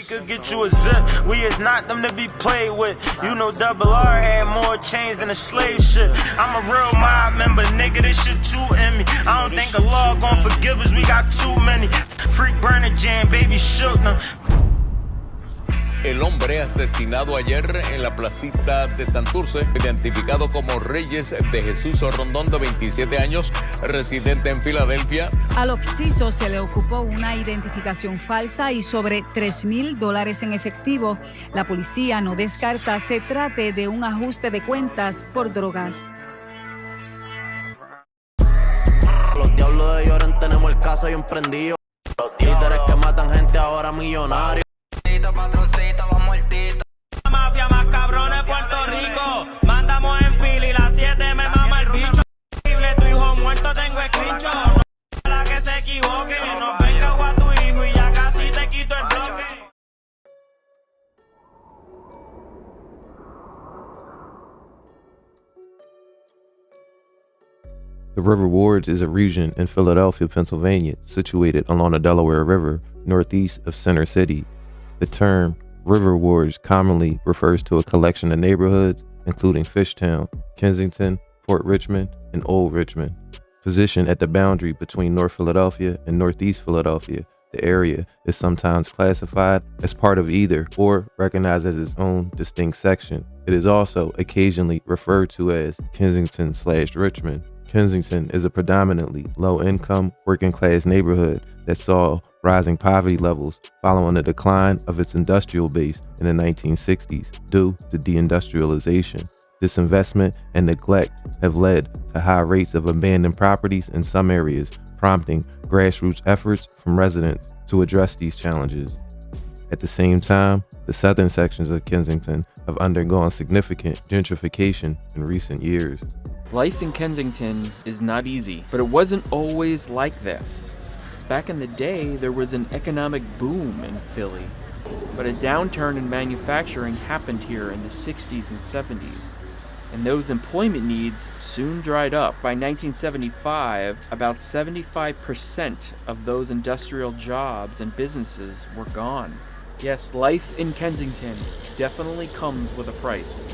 We could get you a zip. We is not them to be played with. You know Double R had more chains than a slave ship. I'm a real mob member, nigga, this shit too in me. I don't think the law gon' forgive us, we got too many. Freak burner jam, baby shook now. El hombre asesinado ayer en la placita de Santurce, identificado como Reyes de Jesús Rondón, de 27 años, residente en Filadelfia. Al occiso se le ocupó una identificación falsa y sobre $3,000 en efectivo. La policía no descarta se trate de un ajuste de cuentas por drogas. Los diablos de Yovng tenemos el caso bien prendido. Líderes que matan gente ahora millonarios. Patroncito, vamos el tito. La mafia más cabrón de Puerto Rico. Mandamos en Philly, la 7 me mama el bicho. Tu hijo muerto tengo screenshot. No la que se equivoque. No venga a tu hijo y ya casi te quito el bloque. The River Wards is a region in Philadelphia, Pennsylvania, situated along the Delaware River, northeast of Center City. The term River Wards commonly refers to a collection of neighborhoods, including Fishtown, Kensington, Port Richmond, and Old Richmond. Positioned at the boundary between North Philadelphia and Northeast Philadelphia, the area is sometimes classified as part of either or recognized as its own distinct section. It is also occasionally referred to as Kensington/Richmond. Kensington is a predominantly low-income, working-class neighborhood that saw rising poverty levels following the decline of its industrial base in the 1960s due to deindustrialization. Disinvestment and neglect have led to high rates of abandoned properties in some areas, prompting grassroots efforts from residents to address these challenges. At the same time, the southern sections of Kensington have undergone significant gentrification in recent years. Life in Kensington is not easy, but it wasn't always like this. Back in the day, there was an economic boom in Philly, but a downturn in manufacturing happened here in the 60s and 70s, and those employment needs soon dried up. By 1975, about 75% of those industrial jobs and businesses were gone. Yes, life in Kensington definitely comes with a price.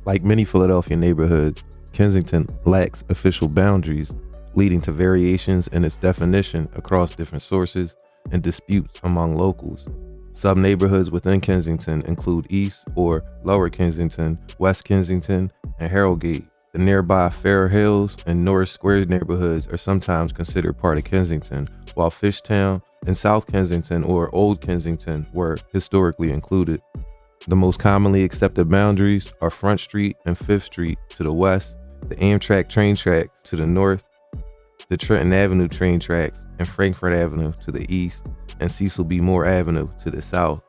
Like many Philadelphia neighborhoods, Kensington lacks official boundaries, leading to variations in its definition across different sources and disputes among locals. Sub-neighborhoods within Kensington include East or Lower Kensington, West Kensington, and Harrogate. The nearby Fair Hills and Norris Square neighborhoods are sometimes considered part of Kensington, while Fishtown and South Kensington or Old Kensington were historically included. The most commonly accepted boundaries are Front Street and Fifth Street to the west, the Amtrak train tracks to the north, the Trenton Avenue train tracks and Frankfort Avenue to the east, and Cecil B. Moore Avenue to the south.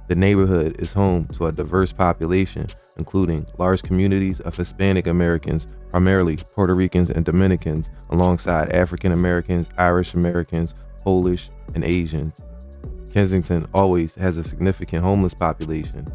The neighborhood is home to a diverse population, including large communities of Hispanic Americans, primarily Puerto Ricans and Dominicans, alongside African Americans, Irish Americans, Polish, and Asians. Kensington always has a significant homeless population.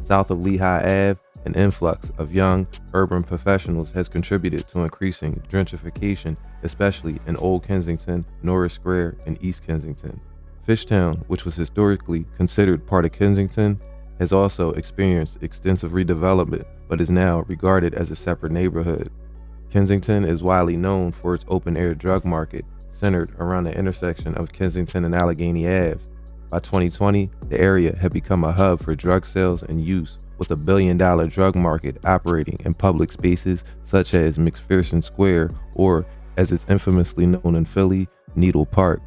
South of Lehigh Ave, an influx of young urban professionals has contributed to increasing gentrification, especially in Old Kensington, Norris Square, and East Kensington. Fishtown, which was historically considered part of Kensington, has also experienced extensive redevelopment, but is now regarded as a separate neighborhood. Kensington is widely known for its open-air drug market, centered around the intersection of Kensington and Allegheny Ave. By 2020, the area had become a hub for drug sales and use, with a $1 billion drug market operating in public spaces such as McPherson Square, or as it's infamously known in Philly, Needle Park.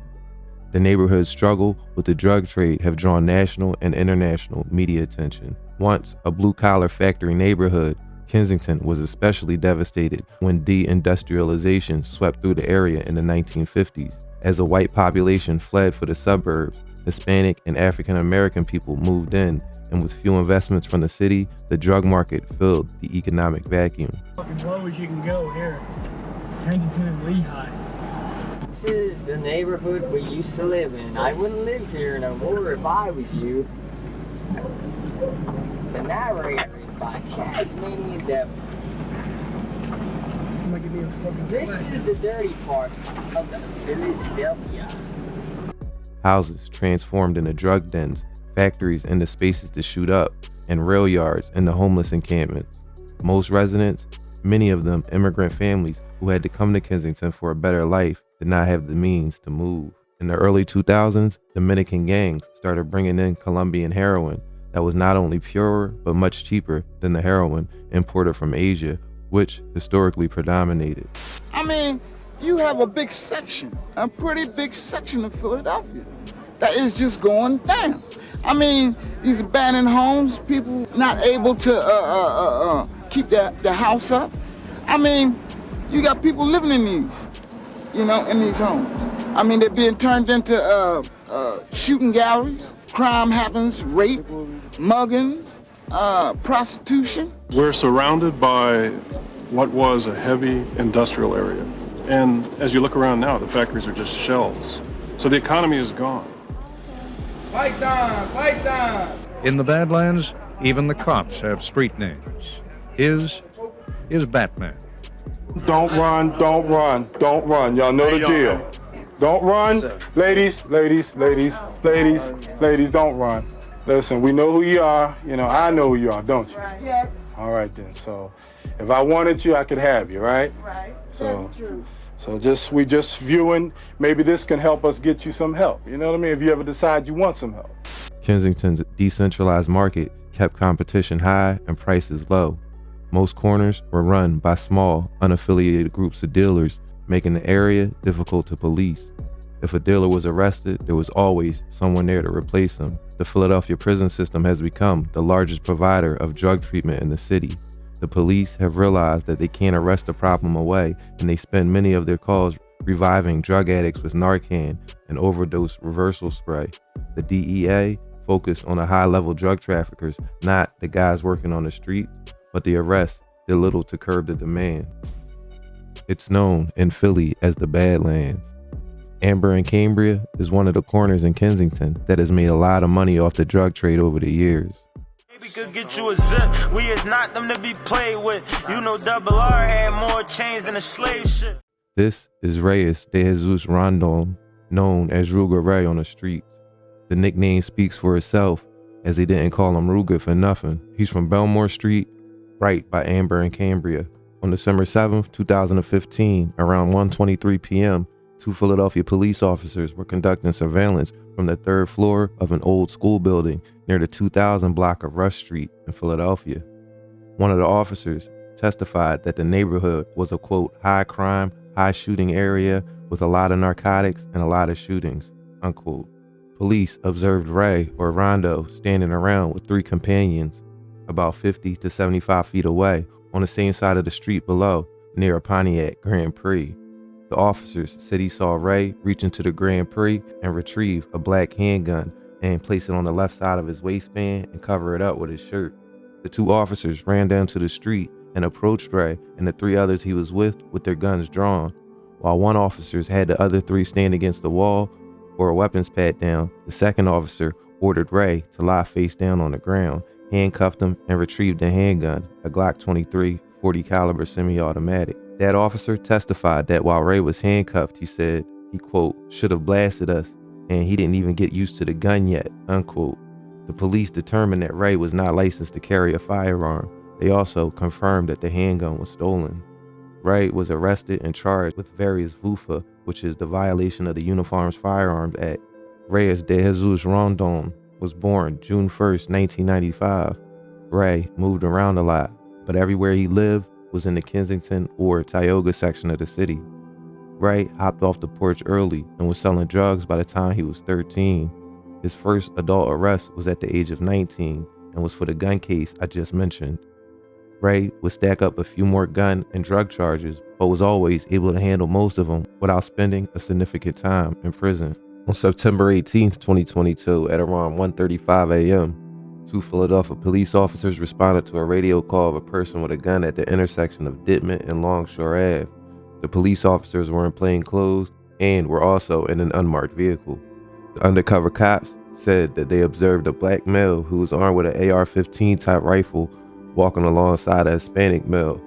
The neighborhood's struggle with the drug trade have drawn national and international media attention. Once a blue-collar factory neighborhood, Kensington was especially devastated when deindustrialization swept through the area in the 1950s. As a white population fled for the suburbs, Hispanic and African American people moved in, and with few investments from the city, the drug market filled the economic vacuum. Fucking low as you can go here. Kensington and Lehigh. This is the neighborhood we used to live in. I wouldn't live here no more if I was you. The narrator is by Tasmanian Devil. Somebody give me a fucking This flag. is the dirty part of the Philadelphia. houses transformed into drug dens, factories into spaces to shoot up, and rail yards into homeless encampments. Most residents, many of them immigrant families who had to come to Kensington for a better life, did not have the means to move. In the early 2000s, Dominican gangs started bringing in Colombian heroin that was not only purer but much cheaper than the heroin imported from Asia, which historically predominated. I mean, you have a big section, a pretty big section of Philadelphia that is just going down. I mean, these abandoned homes, people not able to keep their house up. I mean, you got people living in these, in these homes. I mean, they're being turned into shooting galleries. Crime happens, rape, muggings, prostitution. We're surrounded by what was a heavy industrial area. And as you look around now, the factories are just shells. So the economy is gone. Fight down, fight down. In the Badlands, even the cops have street names. His is Batman. Don't run, don't run, don't run. Y'all know the deal. Don't run. Ladies, don't run. Listen, we know who you are. I know who you are, don't you? Yeah. All right then. So if I wanted you, I could have you, right? Right. So we just viewing, maybe this can help us get you some help. You know what I mean? If you ever decide you want some help. Kensington's decentralized market kept competition high and prices low. Most corners were run by small, unaffiliated groups of dealers, making the area difficult to police. If a dealer was arrested, there was always someone there to replace him. The Philadelphia prison system has become the largest provider of drug treatment in the city. The police have realized that they can't arrest the problem away, and they spend many of their calls reviving drug addicts with Narcan and overdose reversal spray. The DEA focused on the high-level drug traffickers, not the guys working on the street, but the arrests did little to curb the demand. It's known in Philly as the Badlands. Amber and Cambria is one of the corners in Kensington that has made a lot of money off the drug trade over the years. We could get you a zip. We is not them to be played with. Double R had more chains than a slave ship. This is Reyes de Rondo, known as Rugga Rey on the streets. The nickname speaks for itself, as they didn't call him Rugga for nothing. He's from Belmore Street, right by Amber and Cambria. On December 7th, 2015, around 1:23 p.m., 2 Philadelphia police officers were conducting surveillance from the 3rd floor of an old school building near the 2000 block of Rush Street in Philadelphia. One of the officers testified that the neighborhood was a, quote, high crime, high shooting area with a lot of narcotics and a lot of shootings, unquote. Police observed Rey or Rondo standing around with 3 companions about 50 to 75 feet away on the same side of the street below, near a Pontiac Grand Prix. The officers said he saw Rey reach into the Grand Prix and retrieve a black handgun and place it on the left side of his waistband and cover it up with his shirt. The 2 officers ran down to the street and approached Rey and the 3 others he was with their guns drawn. While one officer had the other 3 stand against the wall or a weapons pat down, the second officer ordered Rey to lie face down on the ground, handcuffed him, and retrieved a handgun, a Glock 23 .40 caliber semi-automatic. That officer testified that while Rey was handcuffed, he said he, quote, should have blasted us, and he didn't even get used to the gun yet, unquote. The police determined that Rey was not licensed to carry a firearm. They also confirmed that the handgun was stolen. Rey was arrested and charged with various VUFA, which is the violation of the Uniforms Firearms Act. Reyes de Rondo was born June 1st, 1995. Rey moved around a lot, but everywhere he lived was in the Kensington or Tioga section of the city. Rey hopped off the porch early and was selling drugs by the time he was 13. His first adult arrest was at the age of 19 and was for the gun case I just mentioned. Rey would stack up a few more gun and drug charges, but was always able to handle most of them without spending a significant time in prison. On September 18, 2022, at around 1:35 a.m., 2 Philadelphia police officers responded to a radio call of a person with a gun at the intersection of Ditman and Longshore Ave. The police officers were in plain clothes and were also in an unmarked vehicle. The undercover cops said that they observed a black male who was armed with an AR-15 type rifle walking alongside a Hispanic male.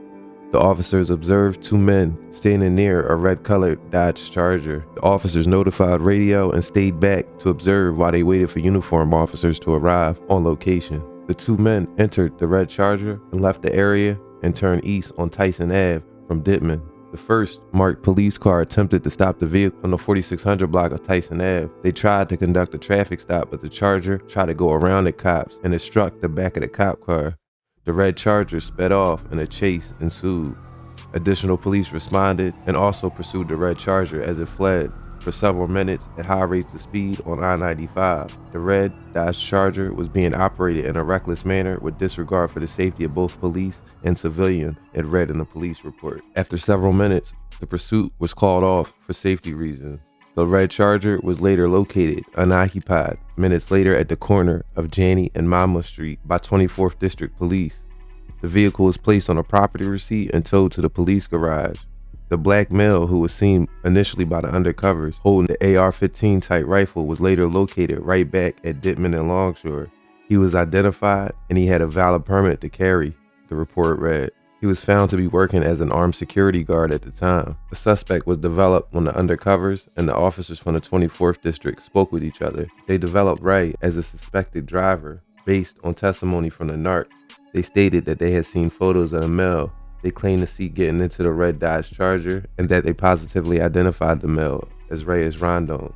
The officers observed two men standing near a red-colored Dodge Charger. The officers notified radio and stayed back to observe while they waited for uniformed officers to arrive on location. The two men entered the red Charger and left the area and turned east on Tyson Ave from Dittman. The first marked police car attempted to stop the vehicle on the 4600 block of Tyson Ave. They tried to conduct a traffic stop, but the Charger tried to go around the cops and it struck the back of the cop car. The red Charger sped off and a chase ensued. Additional police responded and also pursued the red Charger as it fled for several minutes at high rates of speed on I-95. The red Dodge Charger was being operated in a reckless manner with disregard for the safety of both police and civilian, it read in the police report. After several minutes, the pursuit was called off for safety reasons. The red Charger was later located unoccupied minutes later at the corner of Janney and Monmouth Street by 24th District Police. The vehicle was placed on a property receipt and towed to the police garage. The black male who was seen initially by the undercovers holding the AR-15 type rifle was later located right back at Dittman and Longshore. He was identified and he had a valid permit to carry, the report read. He was found to be working as an armed security guard at the time. The suspect was developed when the undercovers and the officers from the 24th District spoke with each other. They developed Ray as a suspected driver based on testimony from the narcs. They stated that they had seen photos of the male they claimed to see getting into the red Dodge Charger and that they positively identified the male as Reyes Rondo.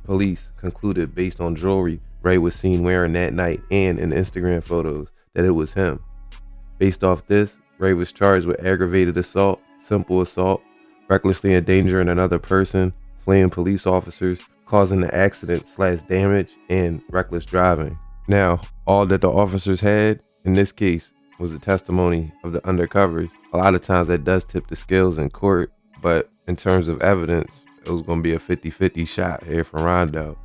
Police concluded based on jewelry Ray was seen wearing that night and in Instagram photos that it was him. Based off this, Ray was charged with aggravated assault, simple assault, recklessly endangering another person, fleeing police officers, causing the accident/damage, and reckless driving. Now, all that the officers had in this case was the testimony of the undercovers. A lot of times that does tip the scales in court, but in terms of evidence, it was going to be a 50-50 shot here for Rondo.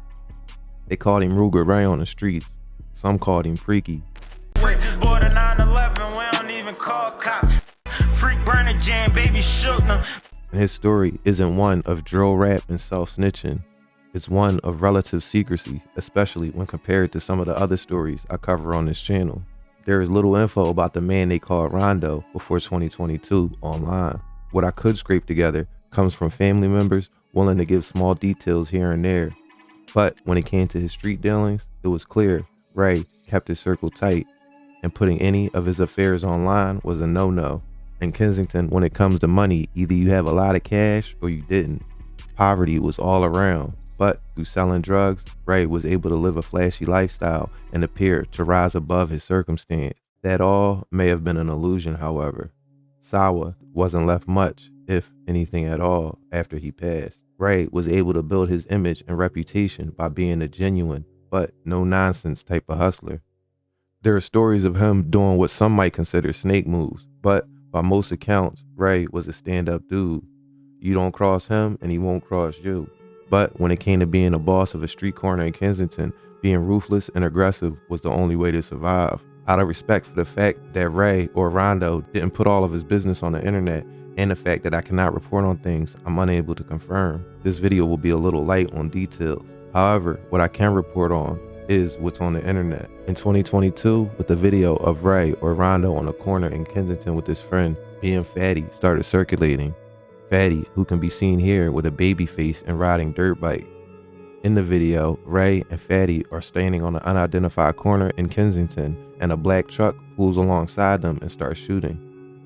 They called him Rugga Rey on the streets. Some called him Freaky. Freak just bought a 911, we don't even call cops. Freak burn a jam, baby shook them. His story isn't one of drill rap and self-snitching. It's one of relative secrecy, especially when compared to some of the other stories I cover on this channel. There is little info about the man they called Rondo before 2022 online. What I could scrape together comes from family members willing to give small details here and there. But when it came to his street dealings, it was clear Ray kept his circle tight, and putting any of his affairs online was a no-no. In Kensington, when it comes to money, either you have a lot of cash or you didn't. Poverty was all around. But through selling drugs, Ray was able to live a flashy lifestyle and appear to rise above his circumstance. That all may have been an illusion, however. Sawa wasn't left much, if anything at all, after he passed. Ray was able to build his image and reputation by being a genuine, but no-nonsense type of hustler. There are stories of him doing what some might consider snake moves, but by most accounts, Ray was a stand-up dude. You don't cross him and he won't cross you. But when it came to being a boss of a street corner in Kensington, being ruthless and aggressive was the only way to survive. Out of respect for the fact that Ray or Rondo didn't put all of his business on the internet, and the fact that I cannot report on things I'm unable to confirm, this video will be a little light on details. However, what I can report on is what's on the internet. In 2022, with the video of Ray or Rondo on a corner in Kensington with his friend, being Fatty, started circulating. Fatty, who can be seen here with a baby face and riding dirt bikes. In the video, Ray and Fatty are standing on an unidentified corner in Kensington, and a black truck pulls alongside them and starts shooting.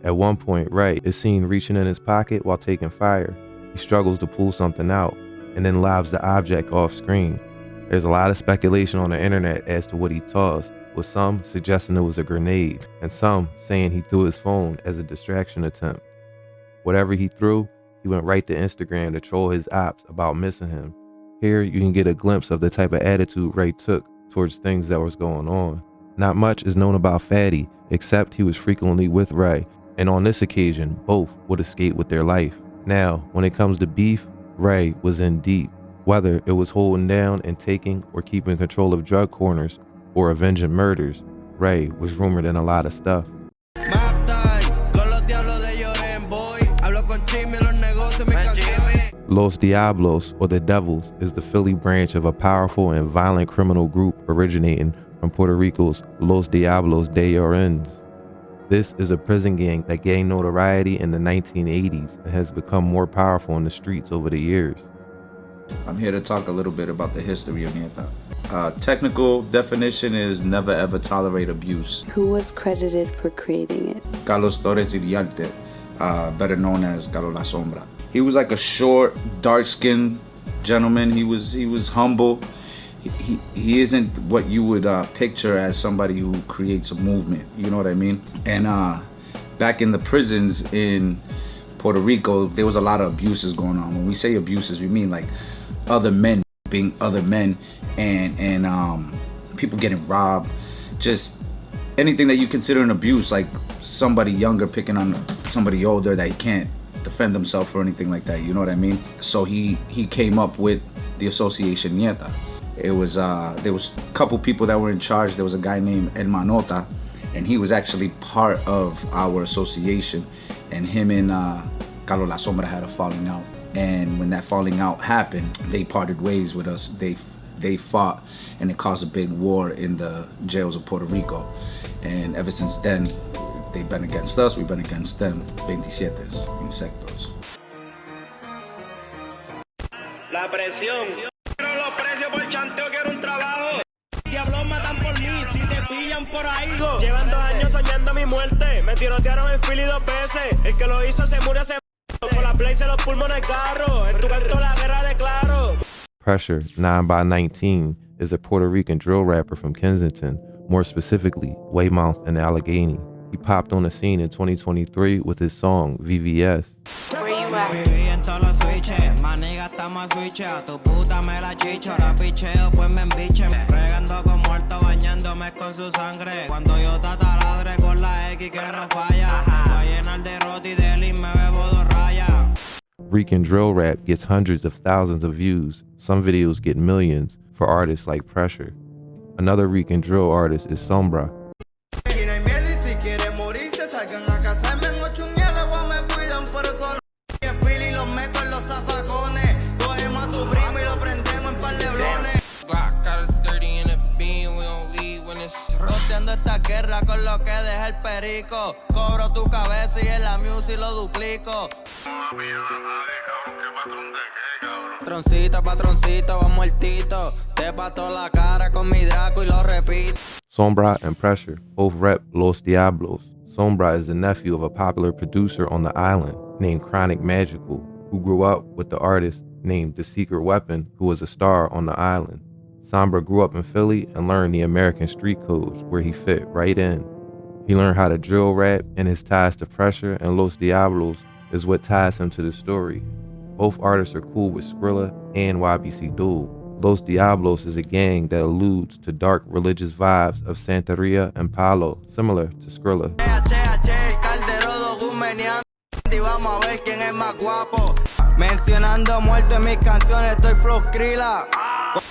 At one point, Ray is seen reaching in his pocket while taking fire. He struggles to pull something out and then lobs the object off screen. There's a lot of speculation on the internet as to what he tossed, with some suggesting it was a grenade and some saying he threw his phone as a distraction attempt. Whatever he threw, he went right to Instagram to troll his ops about missing him. Here you can get a glimpse of the type of attitude Ray took towards things that was going on. Not much is known about Fatty, except he was frequently with Ray, and on this occasion, both would escape with their life. Now, when it comes to beef, Ray was in deep. Whether it was holding down and taking or keeping control of drug corners or avenging murders, Ray was rumored in a lot of stuff. Los Diablos, or the Devils, is the Philly branch of a powerful and violent criminal group originating from Puerto Rico's Los Diablos De Weymouth. This is a prison gang that gained notoriety in the 1980s and has become more powerful in the streets over the years. I'm here to talk a little bit about the history of Nieta. Technical definition is never ever tolerate abuse. Who was credited for creating it? Carlos Torres Iriarte, better known as Carlos La Sombra. He was like a short, dark-skinned gentleman. He was humble. He isn't what you would picture as somebody who creates a movement. You know what I mean? And back in the prisons in Puerto Rico, there was a lot of abuses going on. When we say abuses, we mean like other men being other men, and people getting robbed, just anything that you consider an abuse, like somebody younger picking on somebody older that he can't defend himself or anything like that. You know what I mean? So he came up with the association Nieta. It was there was a couple people that were in charge. There was a guy named El Manota, and he was actually part of our association. And him and Carlos La Sombra had a falling out. And when that falling out happened, they parted ways with us. They fought, and it caused a big war in the jails of Puerto Rico. And ever since then, they've been against us, we've been against them. 27 insectos. La presión. Pero los precios por chanteo quiero un trabajo. Diablos matan por mí, si te pillan por ahí. Llevan 2 años soñando mi muerte. Me tirotearon en Philly 2 veces. El que lo hizo se murió hace con la blaze en los pulmones carro. En tu canto la guerra declaro. Pressure, 9x19, is a Puerto Rican drill rapper from Kensington, more specifically, Weymouth and Allegheny. He popped on the scene in 2023 with his song, VVS. Where you at? Viví en todos los switches, maniga estamos a switch. A tu puta me la chicho, ahora picheo, pues me embiche. Regando con muerto, bañándome con su sangre. Cuando yo te taladre con la X que no falla. Te voy a llenar de roti y de lean, me bebo 2 rayas. Rican drill rap gets hundreds of thousands of views. Some videos get millions for artists like Pressure. Another Rican drill artist is Sombra. Esta guerra con lo que deja el perico. Cobro tu cabeza y en la music lo duplico. Patroncito, va muertito. Te pato la cara con mi Draco y lo repito. Sombra and Pressure both rep Los Diablos. Sombra is the nephew of a popular producer on the island named Chronic Magical, who grew up with the artist named The Secret Weapon, who was a star on the island. Sombra grew up in Philly and learned the American street codes, where he fit right in. He learned how to drill rap, and his ties to Pressure and Los Diablos is what ties him to the story. Both artists are cool with Skrilla and YBC Duel. Los Diablos is a gang that alludes to dark religious vibes of Santeria and Palo, similar to Skrilla. Mencionando muerte en mis canciones, estoy flow Skrilla.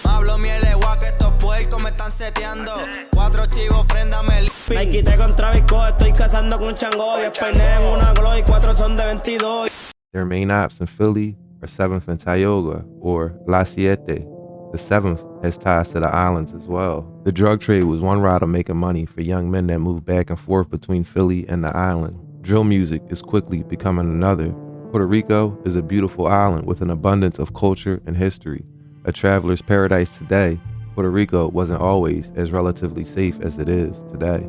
Hablo miel de guac, estos puercos me están seteando. 4 chivos, fréndame. Me quité con Travis Scott, estoy cazando con Chango. 10 peines en una glow y 4 son de 22. Their main ops in Philly are 7th and Tioga, or La Siete. The 7th has ties to the islands as well. The drug trade was one route of making money for young men that moved back and forth between Philly and the island. Drill music is quickly becoming another. Puerto Rico is a beautiful island with an abundance of culture and history. A traveler's paradise today, Puerto Rico wasn't always as relatively safe as it is today.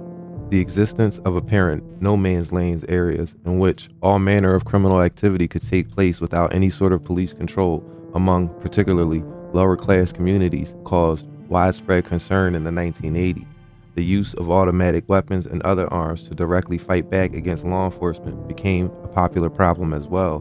The existence of apparent no man's lands areas in which all manner of criminal activity could take place without any sort of police control among particularly lower class communities caused widespread concern in the 1980s. The use of automatic weapons and other arms to directly fight back against law enforcement became a popular problem as well.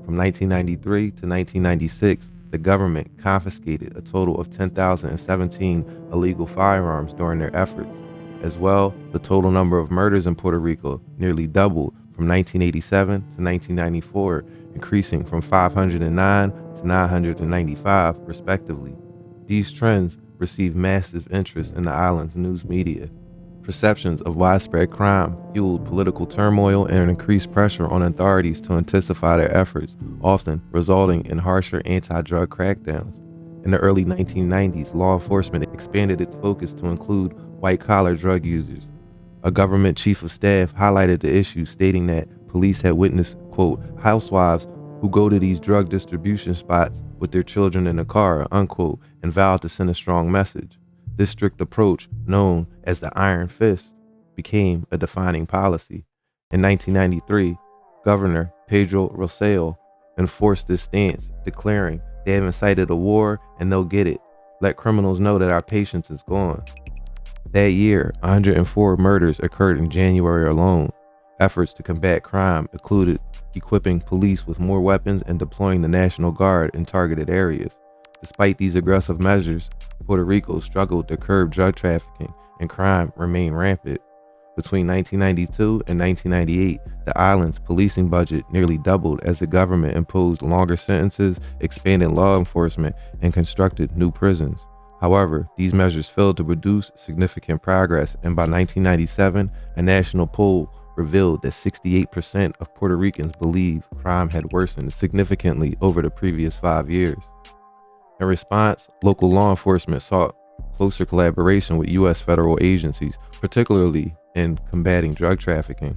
From 1993 to 1996, the government confiscated a total of 10,017 illegal firearms during their efforts. As well, the total number of murders in Puerto Rico nearly doubled from 1987 to 1994, increasing from 509 to 995, respectively. These trends received massive interest in the island's news media. Perceptions of widespread crime fueled political turmoil and increased pressure on authorities to intensify their efforts, often resulting in harsher anti-drug crackdowns. In the early 1990s, law enforcement expanded its focus to include white-collar drug users. A government chief of staff highlighted the issue, stating that police had witnessed, quote, housewives who go to these drug distribution spots with their children in the car, unquote, and vowed to send a strong message. This strict approach, known as the Iron Fist, became a defining policy. In 1993, Governor Pedro Rosselló enforced this stance, declaring they have incited a war and they'll get it. Let criminals know that our patience is gone. That year, 104 murders occurred in January alone. Efforts to combat crime included equipping police with more weapons and deploying the National Guard in targeted areas. Despite these aggressive measures, Puerto Rico struggled to curb drug trafficking and crime remained rampant. Between 1992 and 1998, the island's policing budget nearly doubled as the government imposed longer sentences, expanded law enforcement, and constructed new prisons. However, these measures failed to produce significant progress, and by 1997, a national poll revealed that 68% of Puerto Ricans believe crime had worsened significantly over the previous 5 years. In response, local law enforcement sought closer collaboration with U.S. federal agencies, particularly in combating drug trafficking.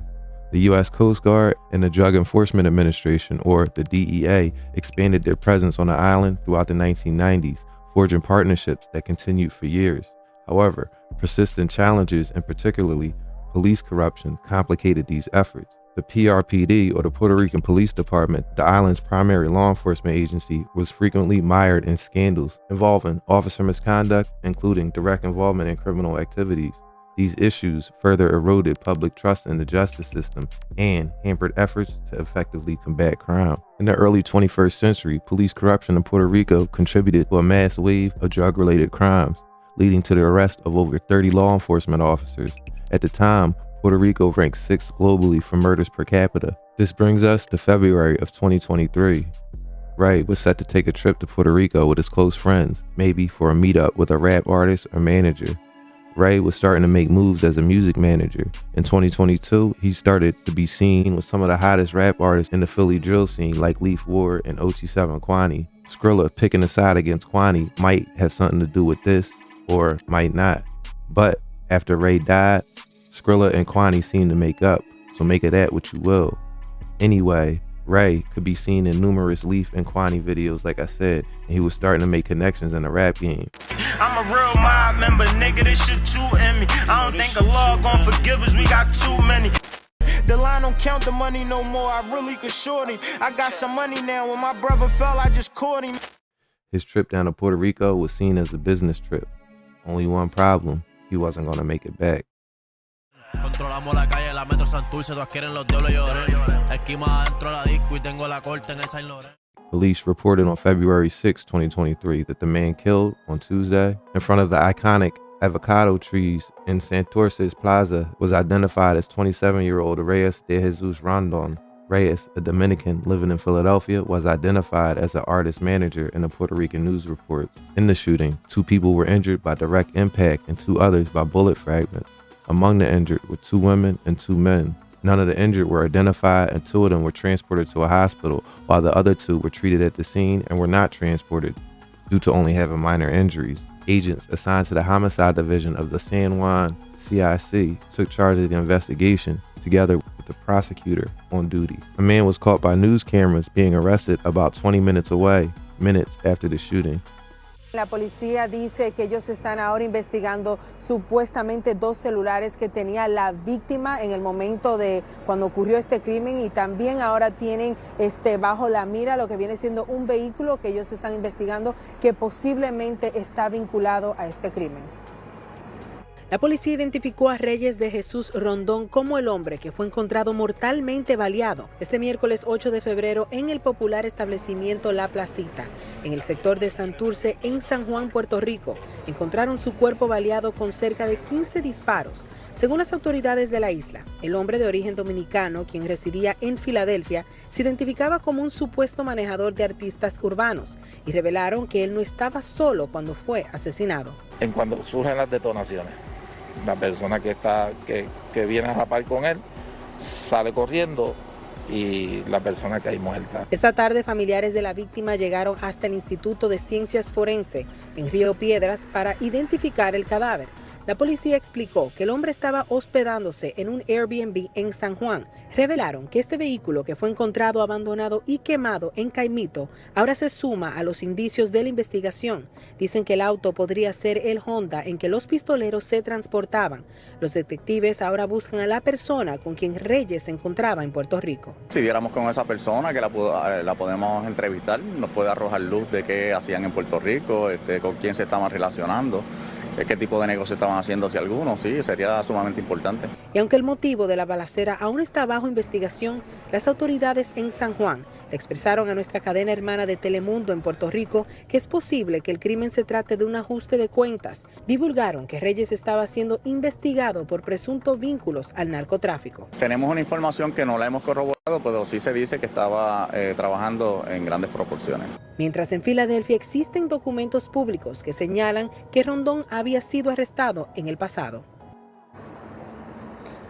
The U.S. Coast Guard and the Drug Enforcement Administration, or the DEA, expanded their presence on the island throughout the 1990s, forging partnerships that continued for years. However, persistent challenges, and particularly police corruption, complicated these efforts. The PRPD, or the Puerto Rican Police Department, the island's primary law enforcement agency, was frequently mired in scandals involving officer misconduct, including direct involvement in criminal activities. These issues further eroded public trust in the justice system and hampered efforts to effectively combat crime. In the early 21st century, police corruption in Puerto Rico contributed to a mass wave of drug-related crimes, leading to the arrest of over 30 law enforcement officers. At the time, Puerto Rico ranked 6th globally for murders per capita. This brings us to February of 2023. Ray was set to take a trip to Puerto Rico with his close friends, maybe for a meetup with a rap artist or manager. Ray was starting to make moves as a music manager. In 2022, he started to be seen with some of the hottest rap artists in the Philly drill scene like Leaf Ward and OT7 Quanny. Skrilla picking a side against Quanny might have something to do with this, or might not. But after Ray died, Skrilla and Quanny seemed to make up, so make of that what you will. Anyway, Ray could be seen in numerous Leaf and Quanny videos, like I said, and he was starting to make connections in the rap game. I'm a real mob member, nigga, this shit too in me. I don't think the law gon' forgive us, we got too many. The line don't count the money no more, I really could short him. I got some money now, when my brother fell, I just caught him. His trip down to Puerto Rico was seen as a business trip. Only one problem, he wasn't gonna make it back. Controlamos la calle, la metro Santurce, todas quieren los diablos de Weymouth. Esquima adentro la disco y tengo la corte en el Saint Laurent. Police reported on February 6, 2023 that the man killed on Tuesday in front of the iconic avocado trees in Santurce's Plaza was identified as 27-year-old Reyes de Jesus Rondon. Reyes, a Dominican living in Philadelphia, was identified as an artist manager in the Puerto Rican news reports. In the shooting, 2 people were injured by direct impact and 2 others by bullet fragments. Among the injured were 2 women and 2 men. None of the injured were identified, and 2 of them were transported to a hospital, while the other 2 were treated at the scene and were not transported due to only having minor injuries. Agents assigned to the homicide division of the San Juan CIC took charge of the investigation together with the prosecutor on duty. A man was caught by news cameras being arrested about 20 minutes away, minutes after the shooting. La policía dice que ellos están ahora investigando supuestamente 2 celulares que tenía la víctima en el momento de cuando ocurrió este crimen, y también ahora tienen bajo la mira lo que viene siendo un vehículo que ellos están investigando que posiblemente está vinculado a este crimen. La policía identificó a Reyes de Jesus Rondón como el hombre que fue encontrado mortalmente baleado este miércoles 8 de febrero en el popular establecimiento La Placita, en el sector de Santurce, en San Juan, Puerto Rico. Encontraron su cuerpo baleado con cerca de 15 disparos. Según las autoridades de la isla, el hombre de origen dominicano, quien residía en Filadelfia, se identificaba como un supuesto manejador de artistas urbanos y revelaron que él no estaba solo cuando fue asesinado. En cuando surgen las detonaciones, la persona que viene a rapar con él sale corriendo y la persona que hay muerta. Esta tarde, familiares de la víctima llegaron hasta el Instituto de Ciencias Forense en Río Piedras para identificar el cadáver. La policía explicó que el hombre estaba hospedándose en un Airbnb en San Juan. Revelaron que este vehículo, que fue encontrado abandonado y quemado en Caimito, ahora se suma a los indicios de la investigación. Dicen que el auto podría ser el Honda en que los pistoleros se transportaban. Los detectives ahora buscan a la persona con quien Reyes se encontraba en Puerto Rico. Si diéramos con esa persona, que la podemos entrevistar, nos puede arrojar luz de qué hacían en Puerto Rico, con quién se estaban relacionando, qué tipo de negocio estaban haciendo, si alguno, sí, sería sumamente importante. Y aunque el motivo de la balacera aún está bajo investigación, las autoridades en San Juan le expresaron a nuestra cadena hermana de Telemundo en Puerto Rico que es posible que el crimen se trate de un ajuste de cuentas. Divulgaron que Reyes estaba siendo investigado por presuntos vínculos al narcotráfico. Tenemos una información que no la hemos corroborado, pero sí se dice que estaba trabajando en grandes proporciones. Mientras en Filadelfia existen documentos públicos que señalan que Rondón había sido arrestado en el pasado.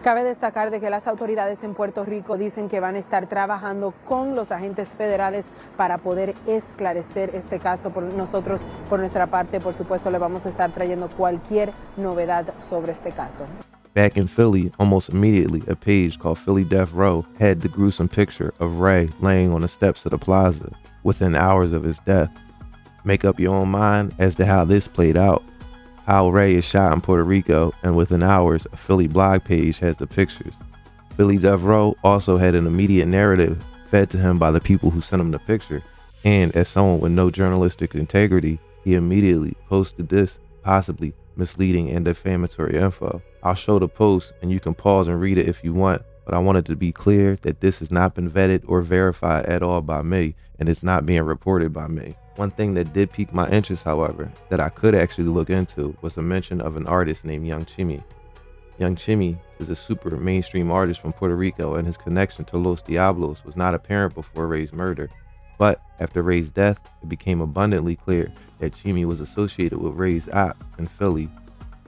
Cabe destacar de que las autoridades en Puerto Rico dicen que van a estar trabajando con los agentes federales para poder esclarecer este caso. Nosotros, por nuestra parte, por supuesto, le vamos a estar trayendo cualquier novedad sobre este caso. Back in Philly, almost immediately, a page called Philly Death Row had the gruesome picture of Ray laying on the steps of the plaza within hours of his death. Make up your own mind as to how this played out. How Ray is shot in Puerto Rico, and within hours, a Philly blog page has the pictures. Philly Death Row also had an immediate narrative fed to him by the people who sent him the picture, and as someone with no journalistic integrity, he immediately posted this possibly misleading and defamatory info. I'll show the post and you can pause and read it if you want, but I wanted to be clear that this has not been vetted or verified at all by me, and it's not being reported by me. One thing that did pique my interest, however, that I could actually look into was a mention of an artist named Yovng Chimi. Yovng Chimi is a super mainstream artist from Puerto Rico, and his connection to Los Diablos was not apparent before Rey's murder. But after Rey's death, it became abundantly clear that Chimi was associated with Rey's ops in Philly.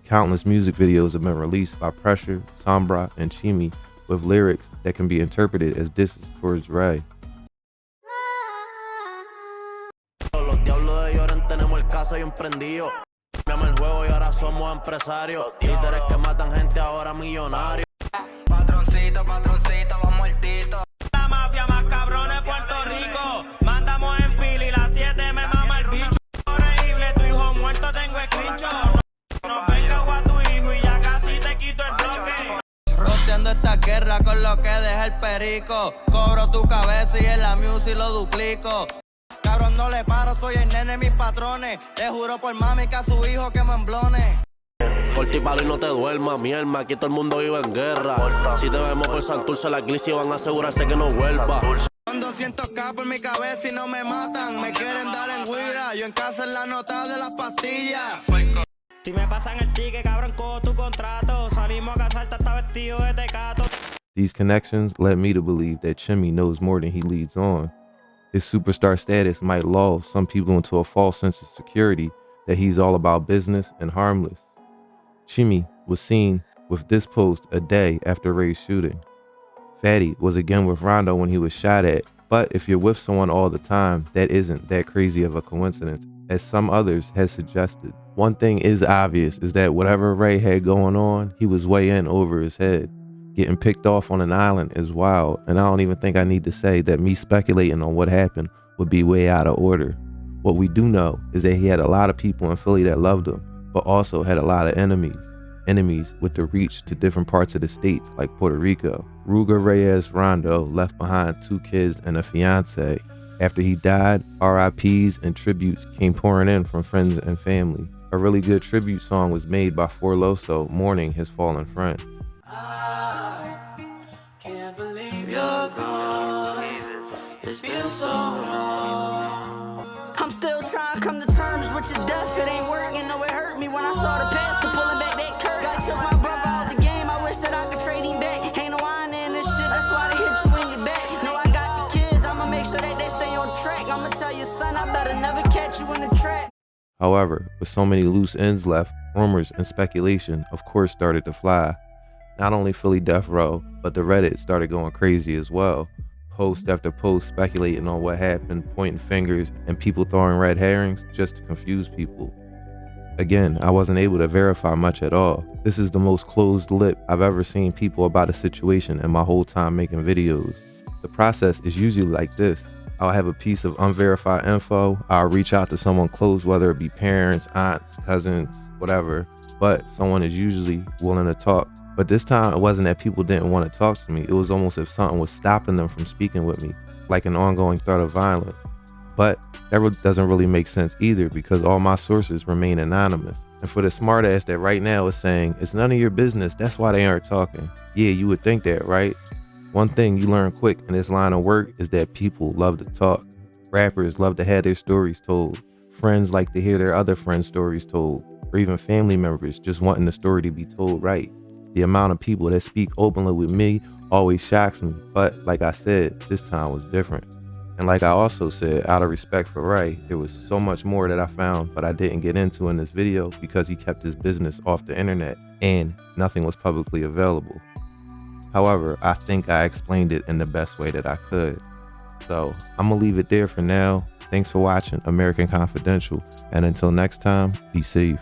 Countless music videos have been released by Pressure, Sombra, and Chimi with lyrics that can be interpreted as disses towards Rey. Los Diablos de Weymouth tenemos el caso bien prendido. Cambiamos el juego y ahora somos empresarios. Líderes que matan gente ahora millonarios. Patroncito, patroncito, vamos muertito. La mafia más cabrón de Puerto Rico. Mandamos en Philly, la 7 me mama el bicho. Horrible, tu hijo muerto tengo screenshot. No venga a tu hijo y ya casi te quito el bloque. Roteando esta guerra con lo que deja el perico. Cobro tu cabeza y en la music lo duplico. Cabrón, no le paro, soy el nene de mis patrones. Le juro por mami que a su hijo que me emblone. Corta y palo y no te duermas, mi alma, aquí todo el mundo vive en guerra. Si te vemos por Santurce, la iglesia van a asegurarse que no vuelva. Con 200K por mi cabeza y no me matan. Me quieren dar en guira, yo en casa en la nota de las pastillas. Si me pasan el ticket, cabrón, cojo tu contrato. Salimos a cazar, está vestido de tecato. These connections led me to believe that Chimi knows more than he leads on. His superstar status might lull some people into a false sense of security that he's all about business and harmless. Chimi was seen with this post a day after Rey's shooting. Fatty was again with Rondo when he was shot at, but if you're with someone all the time, that isn't that crazy of a coincidence, as some others had suggested. One thing is obvious is that whatever Rey had going on, he was way in over his head. Getting picked off on an island is wild, and I don't even think I need to say that me speculating on what happened would be way out of order. What we do know is that he had a lot of people in Philly that loved him, but also had a lot of enemies. Enemies with the reach to different parts of the states like Puerto Rico. Rugga Rey Rondo left behind 2 kids and a fiance. After he died, RIPs and tributes came pouring in from friends and family. A really good tribute song was made by Forloso mourning his fallen friend. You're gone. It's been so long. I'm still trying to come to terms with your death. It ain't working, no, it hurt me when I saw the pastor pulling back that curve. I took my brother out the game, I wish that I could trade him back. Ain't no wine in this shit, that's why they hit you in your back. No, I got the kids, I'ma make sure that they stay on track. I'ma tell your son, I better never catch you in the trap. However, with so many loose ends left, rumors and speculation of course started to fly. Not only Philly Death Row, but the Reddit started going crazy as well. Post after post speculating on what happened, pointing fingers, and people throwing red herrings just to confuse people. Again, I wasn't able to verify much at all. This is the most closed lip I've ever seen people about a situation in my whole time making videos. The process is usually like this. I'll have a piece of unverified info. I'll reach out to someone close, whether it be parents, aunts, cousins, whatever. But someone is usually willing to talk. But this time, it wasn't that people didn't want to talk to me. It was almost as if something was stopping them from speaking with me, like an ongoing threat of violence. But that doesn't really make sense either, because all my sources remain anonymous. And for the smartass that right now is saying, it's none of your business, that's why they aren't talking. Yeah, you would think that, right? One thing you learn quick in this line of work is that people love to talk. Rappers love to have their stories told. Friends like to hear their other friends' stories told. Or even family members just wanting the story to be told right. The amount of people that speak openly with me always shocks me. But like I said, this time was different. And like I also said, out of respect for Ray, there was so much more that I found, but I didn't get into in this video because he kept his business off the internet and nothing was publicly available. However, I think I explained it in the best way that I could. So I'm gonna leave it there for now. Thanks for watching American Confidential, and until next time, be safe.